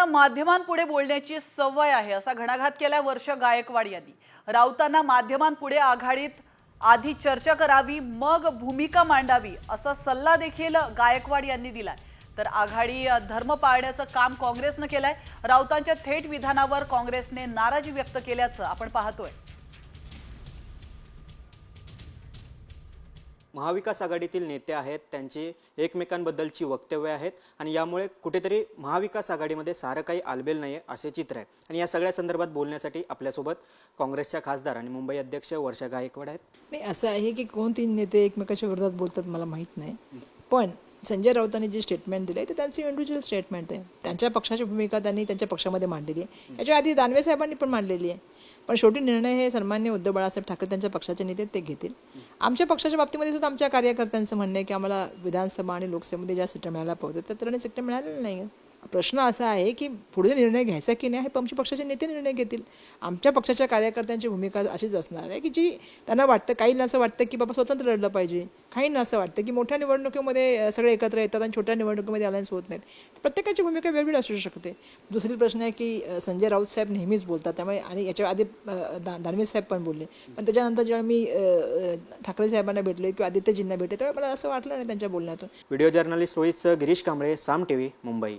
राऊतांना माध्यमांपुढे बोलण्याची सवय आहे असा घणाघात केला वर्ष गायकवाड यांनी। राऊतांना माध्यमांपुढे आघाडीत आधी चर्चा करावी मग भूमिका मांडावी असा सल्ला देखील गायकवाड यांनी दिलाय। तर आघाडी धर्म पाळण्याचं काम काँग्रेसने केलंय। राऊतांच्या थेट विधानावर काँग्रेसने नाराजी व्यक्त केल्याचं आपण पाहतोय। महाविकास आघाडीतील नेते आहेत, त्यांची एकमेकांबद्दलची वक्तव्य आहेत आणि यामुळे कुठेतरी महाविकास आघाडीमध्ये सारं काही आलबेल नाहीये असे चित्र आहे। आणि या सगळ्या संदर्भात बोलण्यासाठी आपल्यासोबत काँग्रेसच्या खासदार आणि मुंबई अध्यक्ष वर्षा गायकवाड आहेत। नाही, असं आहे की कोणती नेते एकमेकांच्या विरोधात बोलतात मला माहीत नाही, पण संजय राऊतांनी जे स्टेटमेंट दिले ते त्यांची इंडिव्हिज्युअल स्टेटमेंट आहे। त्यांच्या पक्षाची भूमिका त्यांनी त्यांच्या पक्षामध्ये मांडलेली आहे, याच्या आधी दानवे साहेबांनी पण मांडलेली आहे। पण शेवटी निर्णय हे सन्माननीय उद्धव बाळासाहेब ठाकरे त्यांच्या पक्षाचे नेते ते घेतील। आमच्या पक्षाच्या बाबतीमध्ये सुद्धा आमच्या कार्यकर्त्यांचं म्हणणं आहे की आम्हाला विधानसभा आणि लोकसभेमध्ये ज्या सीटा मिळायला पाहिजे त्या तऱ्हेने सीटा मिळालेल्या नाही। प्रश्न असा आहे की पुढे निर्णय घ्यायचा की नाही हे आमच्या पक्षाचे नेते निर्णय घेतील। आमच्या पक्षाच्या कार्यकर्त्यांची भूमिका अशीच असणार आहे की जी त्यांना वाटतं, काहींना असं वाटतं की बाबा स्वतंत्र लढलं पाहिजे, काहींना असं वाटतं की मोठ्या निवडणुकीमध्ये सगळे एकत्र येतात आणि छोट्या निवडणुकीमध्ये अलायन्स होत नाहीत। प्रत्येकाची भूमिका वेगळी असू शकते। दुसरी प्रश्न आहे की संजय राऊत साहेब नेहमीच बोलतात, त्यामुळे आणि याच्या आधी दानवे साहेब पण बोलले, पण त्याच्यानंतर जेव्हा मी ठाकरे साहेबांना भेटले किंवा आदित्यजींना भेटले तेव्हा मला असं वाटलं नाही त्यांच्या बोलण्यातून। व्हिडिओ जर्नलिस्ट रोहित गिरीश कांबळे, साम टीव्ही, मुंबई।